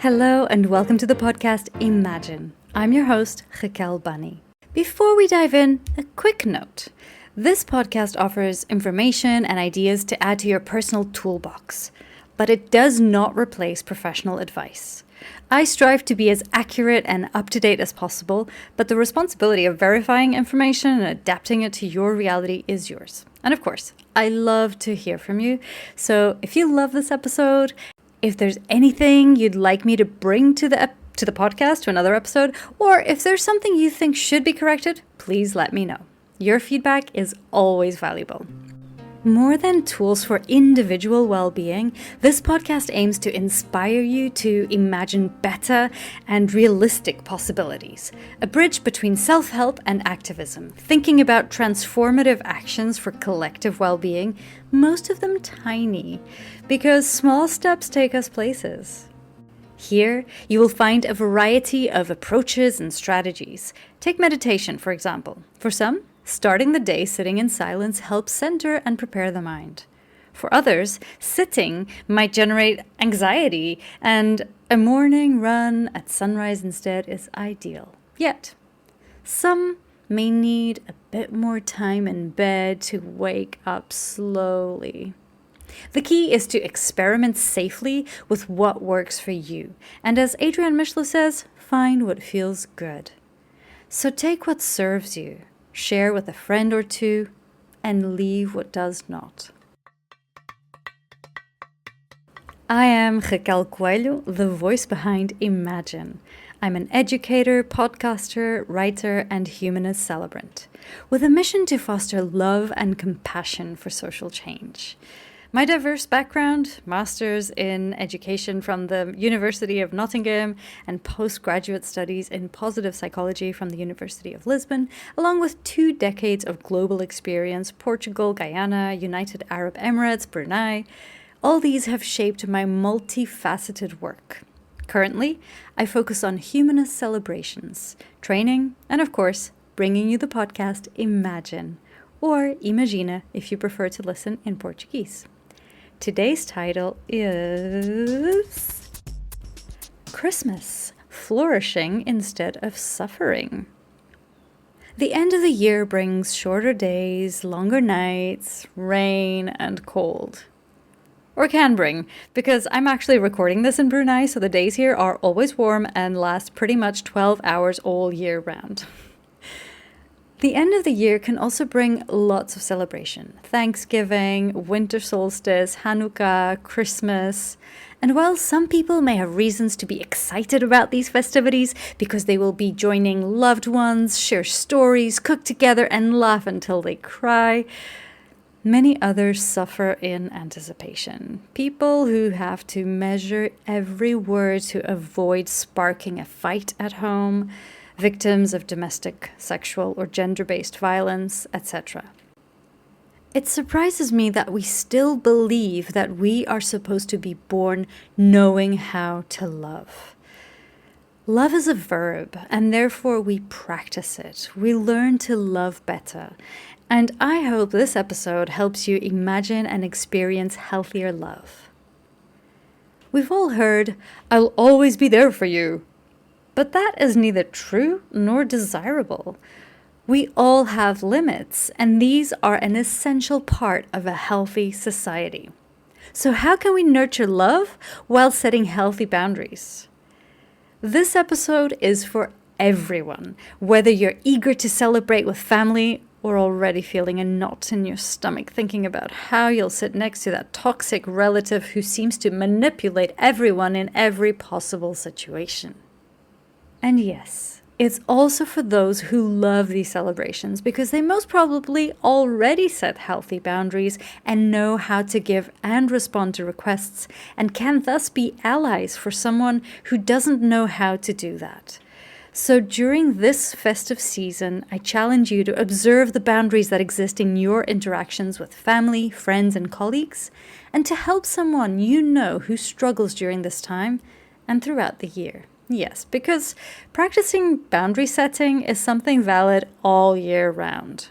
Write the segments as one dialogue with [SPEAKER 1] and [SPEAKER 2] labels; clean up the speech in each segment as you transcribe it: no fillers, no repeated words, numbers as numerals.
[SPEAKER 1] Hello and welcome to the podcast Imagine. I'm your host, Raquel Bunny. Before we dive in, a quick note. This podcast offers information and ideas to add to your personal toolbox, but it does not replace professional advice. I strive to be as accurate and up-to-date as possible, but the responsibility of verifying information and adapting it to your reality is yours. And of course, I love to hear from you. So if you love this episode, if there's anything you'd like me to bring to the podcast, to another episode, or if there's something you think should be corrected, please let me know. Your feedback is always valuable. More than tools for individual well-being, this podcast aims to inspire you to imagine better and realistic possibilities. A bridge between self-help and activism, thinking about transformative actions for collective well-being, most of them tiny, because small steps take us places. Here, you will find a variety of approaches and strategies. Take meditation, for example. For some, starting the day sitting in silence helps center and prepare the mind. For others, sitting might generate anxiety, and a morning run at sunrise instead is ideal. Yet, some may need a bit more time in bed to wake up slowly. The key is to experiment safely with what works for you. And as Adrienne Michelot says, find what feels good. So take what serves you, share with a friend or two, and leave what does not. I am Raquel Coelho, the voice behind Imagine. I'm an educator, podcaster, writer, and humanist celebrant, with a mission to foster love and compassion for social change. My diverse background, master's in education from the University of Nottingham and postgraduate studies in positive psychology from the University of Lisbon, along with 2 decades of global experience, Portugal, Guyana, United Arab Emirates, Brunei. All these have shaped my multifaceted work. Currently, I focus on humanist celebrations, training, and of course, bringing you the podcast Imagine, or Imagina if you prefer to listen in Portuguese. Today's title is Christmas, Flourishing Instead of Suffering. The end of the year brings shorter days, longer nights, rain, and cold. Or can bring, because I'm actually recording this in Brunei, so the days here are always warm and last pretty much 12 hours all year round. The end of the year can also bring lots of celebration. Thanksgiving, winter solstice, Hanukkah, Christmas. And while some people may have reasons to be excited about these festivities because they will be joining loved ones, share stories, cook together, and laugh until they cry, many others suffer in anticipation. People who have to measure every word to avoid sparking a fight at home, victims of domestic, sexual, or gender-based violence, etc. It surprises me that we still believe that we are supposed to be born knowing how to love. Love is a verb, and therefore we practice it. We learn to love better. And I hope this episode helps you imagine and experience healthier love. We've all heard, "I'll always be there for you." But that is neither true nor desirable. We all have limits, and these are an essential part of a healthy society. So how can we nurture love while setting healthy boundaries? This episode is for everyone, whether you're eager to celebrate with family or already feeling a knot in your stomach thinking about how you'll sit next to that toxic relative who seems to manipulate everyone in every possible situation. And yes, it's also for those who love these celebrations because they most probably already set healthy boundaries and know how to give and respond to requests and can thus be allies for someone who doesn't know how to do that. So during this festive season, I challenge you to observe the boundaries that exist in your interactions with family, friends, and colleagues, and to help someone you know who struggles during this time and throughout the year. Yes, because practicing boundary setting is something valid all year round.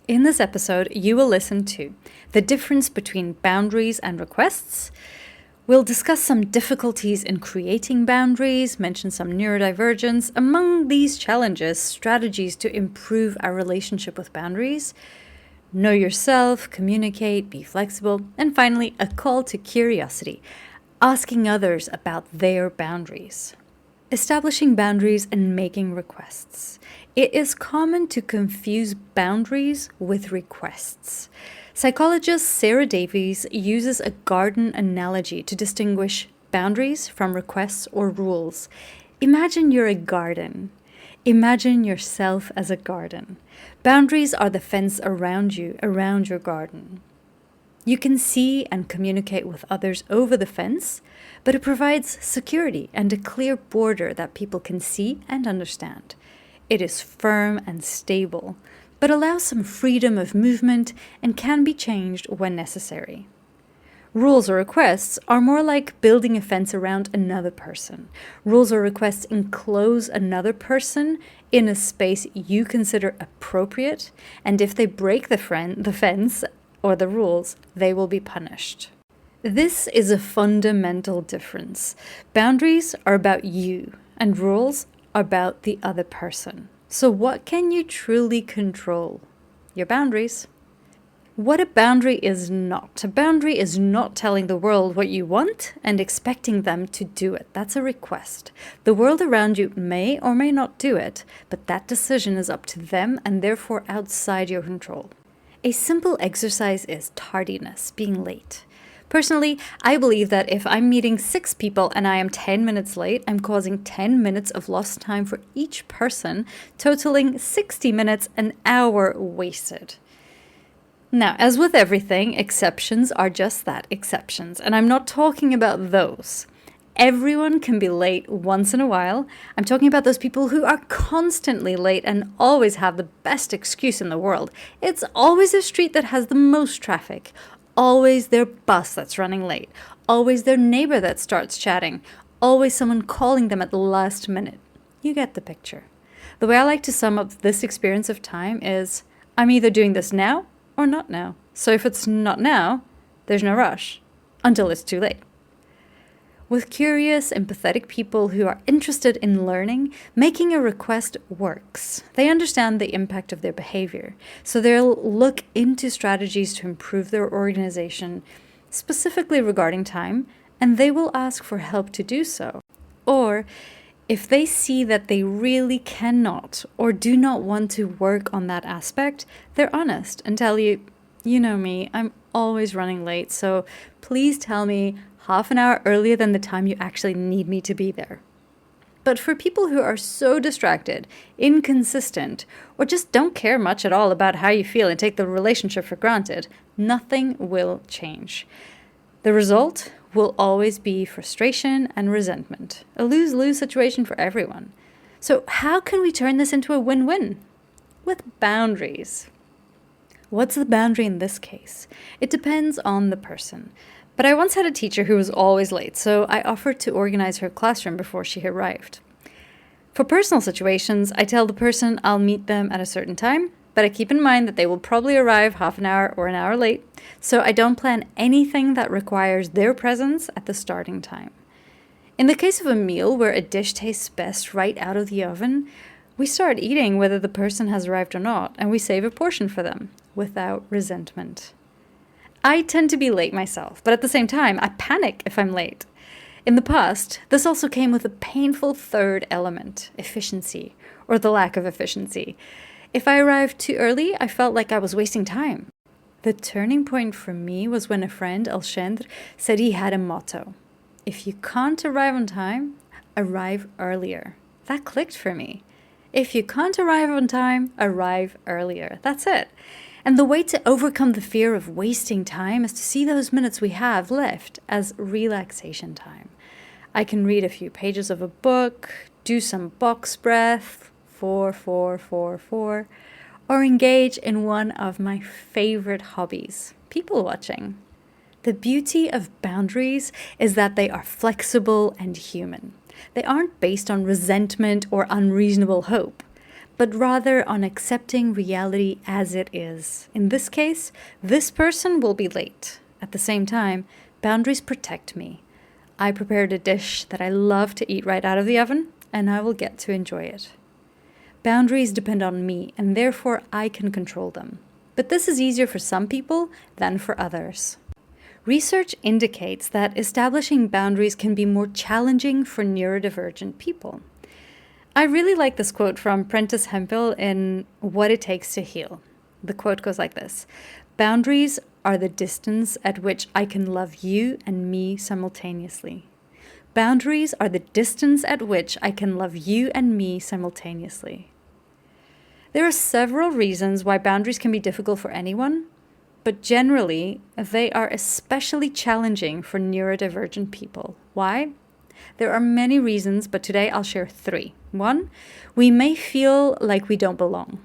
[SPEAKER 1] In this episode, you will listen to the difference between boundaries and requests, We'll discuss some difficulties in creating boundaries, mention some neurodivergence, among these challenges, strategies to improve our relationship with boundaries, know yourself, communicate, be flexible, and finally, a call to curiosity, asking others about their boundaries. Establishing boundaries and making requests. It is common to confuse boundaries with requests. Psychologist Sarah Davies uses a garden analogy to distinguish boundaries from requests or rules. Imagine you're a garden. Imagine yourself as a garden. Boundaries are the fence around you, around your garden. You can see and communicate with others over the fence, but it provides security and a clear border that people can see and understand. It is firm and stable, but allows some freedom of movement and can be changed when necessary. Rules or requests are more like building a fence around another person. Rules or requests enclose another person in a space you consider appropriate, and if they break the fence or the rules, they will be punished. This is a fundamental difference. Boundaries are about you, and rules are about the other person. So what can you truly control? Your boundaries. What a boundary is not. A boundary is not telling the world what you want and expecting them to do it. That's a request. The world around you may or may not do it, but that decision is up to them and therefore outside your control. A simple exercise is tardiness, being late. Personally, I believe that if I'm meeting 6 people and I am 10 minutes late, I'm causing 10 minutes of lost time for each person, totaling 60 minutes, an hour wasted. Now, as with everything, exceptions are just that, exceptions, and I'm not talking about those. Everyone can be late once in a while. I'm talking about those people who are constantly late and always have the best excuse in the world. It's always the street that has the most traffic. Always their bus that's running late. Always their neighbor that starts chatting. Always someone calling them at the last minute. You get the picture. The way I like to sum up this experience of time is, I'm either doing this now or not now. So if it's not now, there's no rush until it's too late. With curious, empathetic people who are interested in learning, making a request works. They understand the impact of their behavior, so they'll look into strategies to improve their organization, specifically regarding time, and they will ask for help to do so. Or, if they see that they really cannot or do not want to work on that aspect, they're honest and tell you, you know me, I'm always running late, so please tell me half an hour earlier than the time you actually need me to be there. But for people who are so distracted, inconsistent, or just don't care much at all about how you feel and take the relationship for granted, nothing will change. The result will always be frustration and resentment, a lose-lose situation for everyone. So how can we turn this into a win-win? With boundaries. What's the boundary in this case? It depends on the person. But I once had a teacher who was always late, so I offered to organize her classroom before she arrived. For personal situations, I tell the person I'll meet them at a certain time, but I keep in mind that they will probably arrive half an hour or an hour late, so I don't plan anything that requires their presence at the starting time. In the case of a meal where a dish tastes best right out of the oven, we start eating whether the person has arrived or not, and we save a portion for them without resentment. I tend to be late myself, but at the same time, I panic if I'm late. In the past, this also came with a painful third element, efficiency, or the lack of efficiency. If I arrived too early, I felt like I was wasting time. The turning point for me was when a friend, Alchandre, said he had a motto. If you can't arrive on time, arrive earlier. That clicked for me. If you can't arrive on time, arrive earlier. That's it. And the way to overcome the fear of wasting time is to see those minutes we have left as relaxation time. I can read a few pages of a book, do some box breath, 4, 4, 4, 4, or engage in one of my favorite hobbies, people watching. The beauty of boundaries is that they are flexible and human. They aren't based on resentment or unreasonable hope, but rather on accepting reality as it is. In this case, this person will be late. At the same time, boundaries protect me. I prepared a dish that I love to eat right out of the oven, and I will get to enjoy it. Boundaries depend on me, and therefore I can control them. But this is easier for some people than for others. Research indicates that establishing boundaries can be more challenging for neurodivergent people. I really like this quote from Prentice Hemphill in What It Takes to Heal. The quote goes like this: "Boundaries are the distance at which I can love you and me simultaneously. Boundaries are the distance at which I can love you and me simultaneously." There are several reasons why boundaries can be difficult for anyone, but generally, they are especially challenging for neurodivergent people. Why? There are many reasons, but today I'll share 3. 1, we may feel like we don't belong.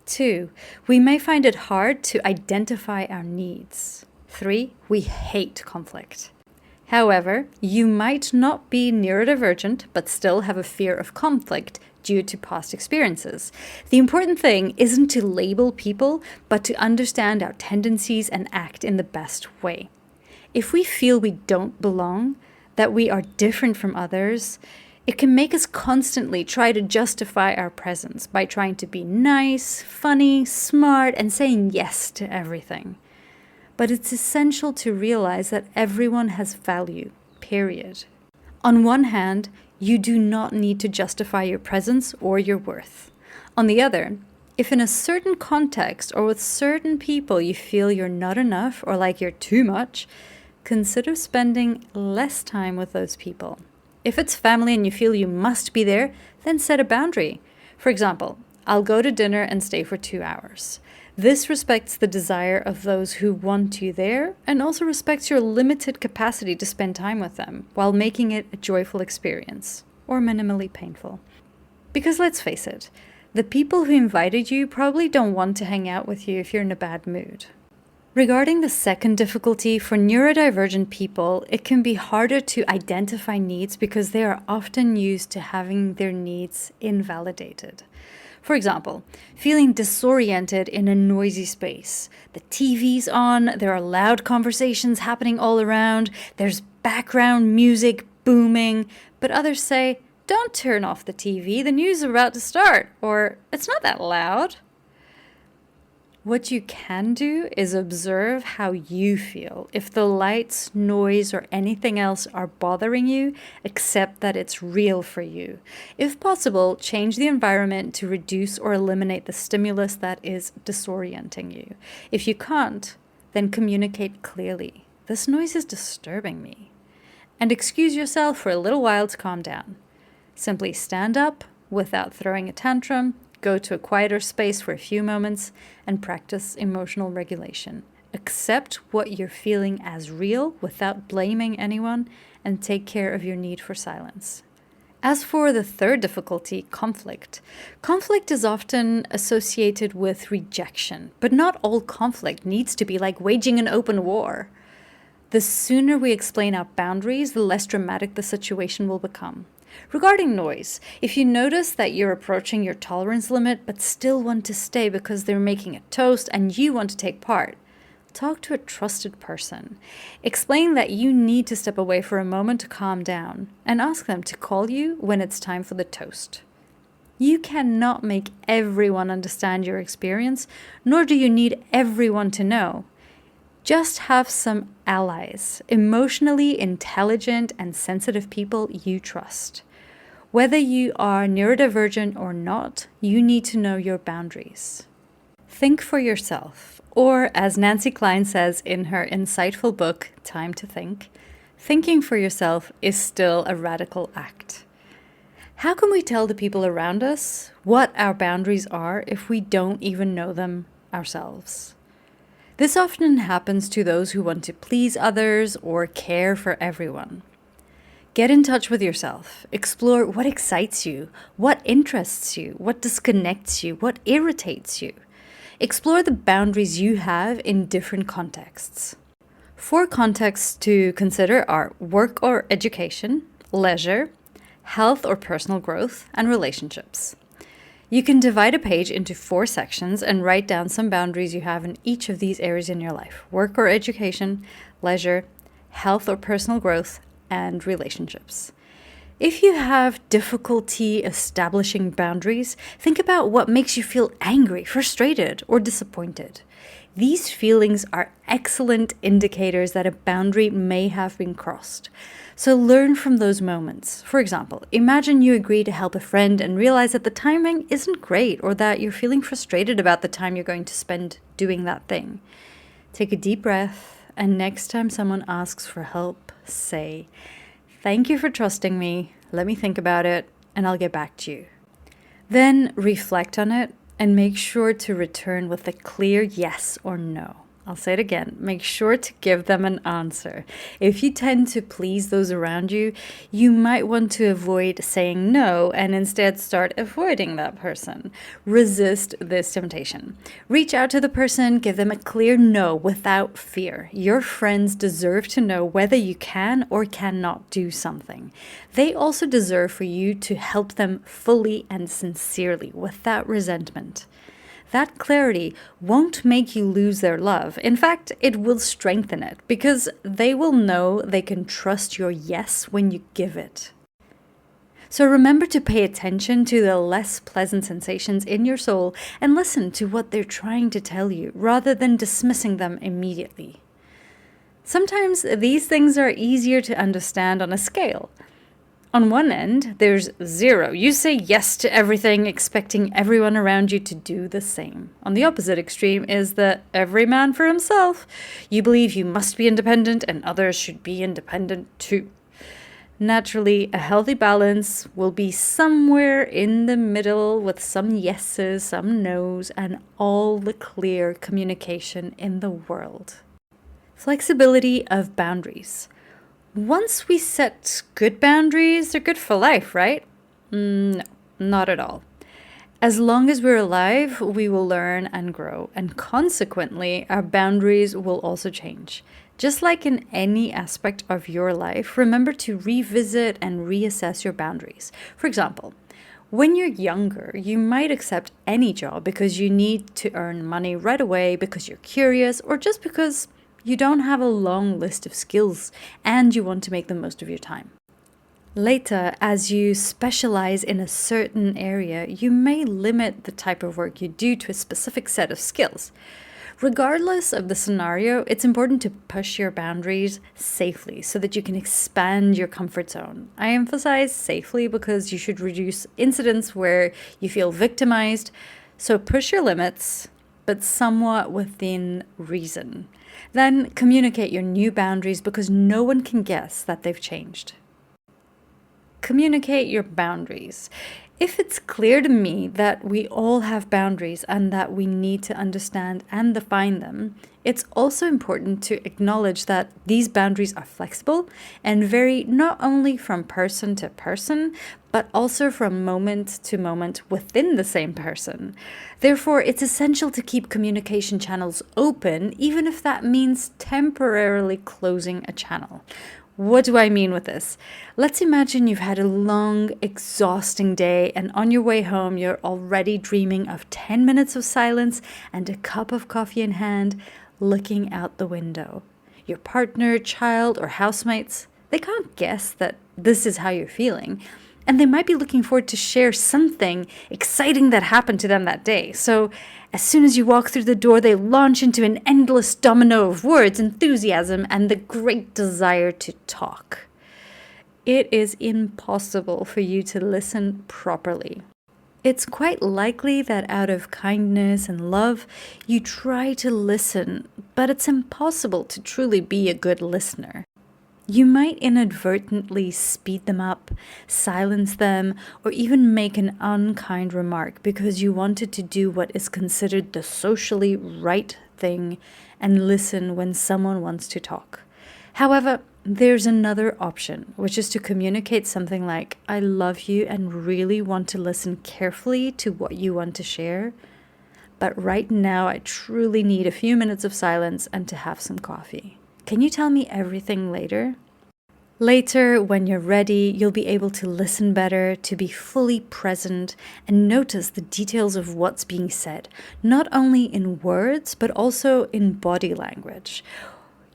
[SPEAKER 1] 2, we may find it hard to identify our needs. 3, we hate conflict. However, you might not be neurodivergent, but still have a fear of conflict due to past experiences. The important thing isn't to label people, but to understand our tendencies and act in the best way. If we feel we don't belong, that we are different from others, it can make us constantly try to justify our presence by trying to be nice, funny, smart, and saying yes to everything. But it's essential to realize that everyone has value, period. On one hand, you do not need to justify your presence or your worth. On the other, if in a certain context or with certain people you feel you're not enough or like you're too much, consider spending less time with those people. If it's family and you feel you must be there, then set a boundary. For example, I'll go to dinner and stay for 2 hours. This respects the desire of those who want you there and also respects your limited capacity to spend time with them while making it a joyful experience or minimally painful. Because let's face it, the people who invited you probably don't want to hang out with you if you're in a bad mood. Regarding the second difficulty, for neurodivergent people, it can be harder to identify needs because they are often used to having their needs invalidated. For example, feeling disoriented in a noisy space. The TV's on, there are loud conversations happening all around, there's background music booming, but others say, "Don't turn off the TV, the news is about to start," or "It's not that loud." What you can do is observe how you feel. If the lights, noise, or anything else are bothering you, accept that it's real for you. If possible, change the environment to reduce or eliminate the stimulus that is disorienting you. If you can't, then communicate clearly. "This noise is disturbing me." And excuse yourself for a little while to calm down. Simply stand up without throwing a tantrum, go to a quieter space for a few moments, and practice emotional regulation. Accept what you're feeling as real without blaming anyone, and take care of your need for silence. As for the third difficulty, conflict is often associated with rejection, but not all conflict needs to be like waging an open war. The sooner we explain our boundaries, the less dramatic the situation will become. Regarding noise, if you notice that you're approaching your tolerance limit but still want to stay because they're making a toast and you want to take part, talk to a trusted person. Explain that you need to step away for a moment to calm down and ask them to call you when it's time for the toast. You cannot make everyone understand your experience, nor do you need everyone to know. Just have some allies, emotionally intelligent and sensitive people you trust. Whether you are neurodivergent or not, you need to know your boundaries. Think for yourself, or as Nancykline says in her insightful book, Time to Think, thinking for yourself is still a radical act. How can we tell the people around us what our boundaries are if we don't even know them ourselves? This often happens to those who want to please others or care for everyone. Get in touch with yourself. Explore what excites you, what interests you, what disconnects you, what irritates you. Explore the boundaries you have in different contexts. 4 contexts to consider are work or education, leisure, health or personal growth, and relationships. You can divide a page into 4 sections and write down some boundaries you have in each of these areas in your life: work or education, leisure, health or personal growth, and relationships. If you have difficulty establishing boundaries, think about what makes you feel angry, frustrated, or disappointed. These feelings are excellent indicators that a boundary may have been crossed. So learn from those moments. For example, imagine you agree to help a friend and realize that the timing isn't great or that you're feeling frustrated about the time you're going to spend doing that thing. Take a deep breath, and next time someone asks for help, say, "Thank you for trusting me. Let me think about it, and I'll get back to you." Then reflect on it and make sure to return with a clear yes or no. I'll say it again. Make sure to give them an answer. If you tend to please those around you, you might want to avoid saying no and instead start avoiding that person. Resist this temptation. Reach out to the person, give them a clear no without fear. Your friends deserve to know whether you can or cannot do something. They also deserve for you to help them fully and sincerely without resentment. That clarity won't make you lose their love. In fact, it will strengthen it because they will know they can trust your yes when you give it. So remember to pay attention to the less pleasant sensations in your soul and listen to what they're trying to tell you rather than dismissing them immediately. Sometimes these things are easier to understand on a scale. On one end, there's 0. You say yes to everything, expecting everyone around you to do the same. On the opposite extreme is the every man for himself. You believe you must be independent and others should be independent too. Naturally, a healthy balance will be somewhere in the middle with some yeses, some nos, and all the clear communication in the world. Flexibility of boundaries. Once we set good boundaries, they're good for life, right? No, not at all. As long as we're alive, we will learn and grow, and consequently, our boundaries will also change. Just like in any aspect of your life, remember to revisit and reassess your boundaries. For example, when you're younger, you might accept any job because you need to earn money right away, because you're curious, or just because you don't have a long list of skills and you want to make the most of your time. Later, as you specialize in a certain area, you may limit the type of work you do to a specific set of skills. Regardless of the scenario, it's important to push your boundaries safely so that you can expand your comfort zone. I emphasize safely because you should reduce incidents where you feel victimized, so push your limits, but somewhat within reason. Then communicate your new boundaries because no one can guess that they've changed. Communicate your boundaries. If it's clear to me that we all have boundaries and that we need to understand and define them, it's also important to acknowledge that these boundaries are flexible and vary not only from person to person, but also from moment to moment within the same person. Therefore, it's essential to keep communication channels open, even if that means temporarily closing a channel. What do I mean with this? Let's imagine you've had a long, exhausting day, and on your way home, you're already dreaming of 10 minutes of silence and a cup of coffee in hand, looking out the window. Your partner, child, or housemates, they can't guess that this is how you're feeling. And they might be looking forward to share something exciting that happened to them that day. So as soon as you walk through the door, they launch into an endless domino of words, enthusiasm, and the great desire to talk. It is impossible for you to listen properly. It's quite likely that out of kindness and love, you try to listen, but it's impossible to truly be a good listener. You might inadvertently speed them up, silence them, or even make an unkind remark because you wanted to do what is considered the socially right thing and listen when someone wants to talk. However, there's another option, which is to communicate something like, "I love you and really want to listen carefully to what you want to share, but right now I truly need a few minutes of silence and to have some coffee. Can you tell me everything later?" Later, when you're ready, you'll be able to listen better, to be fully present, and notice the details of what's being said, not only in words, but also in body language.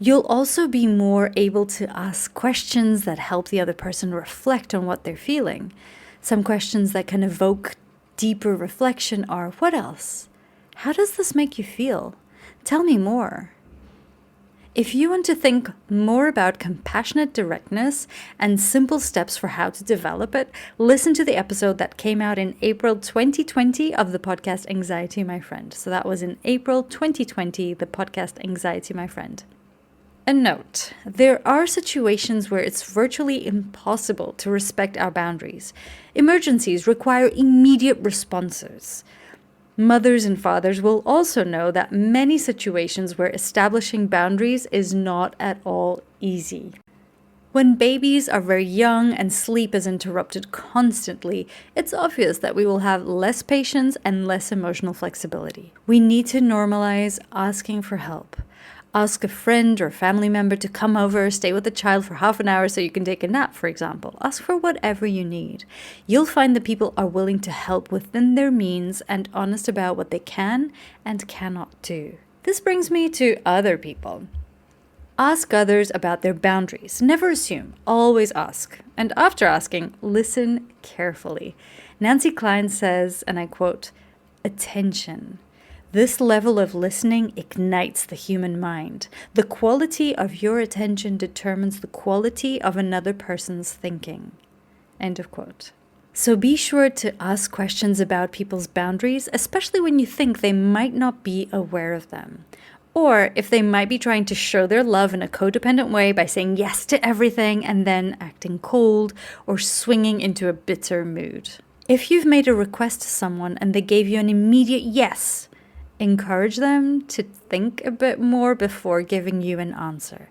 [SPEAKER 1] You'll also be more able to ask questions that help the other person reflect on what they're feeling. Some questions that can evoke deeper reflection are, what else? How does this make you feel? Tell me more. If you want to think more about compassionate directness and simple steps for how to develop it, listen to the episode that came out in April 2020 of the podcast Anxiety, My Friend. So that was in April 2020, the podcast Anxiety, My Friend. A note, there are situations where it's virtually impossible to respect our boundaries. Emergencies require immediate responses. Mothers and fathers will also know that many situations where establishing boundaries is not at all easy. When babies are very young and sleep is interrupted constantly, it's obvious that we will have less patience and less emotional flexibility. We need to normalize asking for help. Ask a friend or family member to come over, stay with the child for half an hour so you can take a nap, for example. Ask for whatever you need. You'll find that people are willing to help within their means and honest about what they can and cannot do. This brings me to other people. Ask others about their boundaries. Never assume, always ask. And after asking, listen carefully. Nancykline says, and I quote, "Attention. This level of listening ignites the human mind. The quality of your attention determines the quality of another person's thinking." End of quote. So be sure to ask questions about people's boundaries, especially when you think they might not be aware of them. Or if they might be trying to show their love in a codependent way by saying yes to everything and then acting cold or swinging into a bitter mood. If you've made a request to someone and they gave you an immediate yes, encourage them to think a bit more before giving you an answer.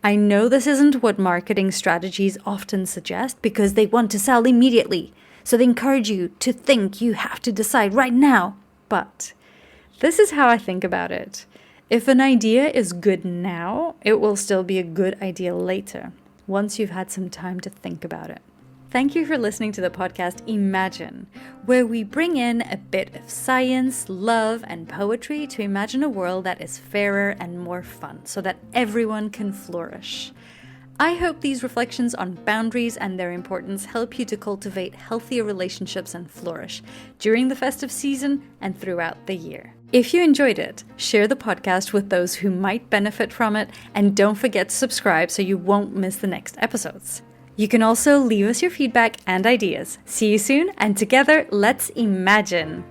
[SPEAKER 1] I know this isn't what marketing strategies often suggest because they want to sell immediately. So they encourage you to think you have to decide right now. But this is how I think about it. If an idea is good now, it will still be a good idea later, once you've had some time to think about it. Thank you for listening to the podcast Imagine, where we bring in a bit of science, love, and poetry to imagine a world that is fairer and more fun, so that everyone can flourish. I hope these reflections on boundaries and their importance help you to cultivate healthier relationships and flourish during the festive season and throughout the year. If you enjoyed it, share the podcast with those who might benefit from it, and don't forget to subscribe so you won't miss the next episodes. You can also leave us your feedback and ideas. See you soon, and together, let's imagine!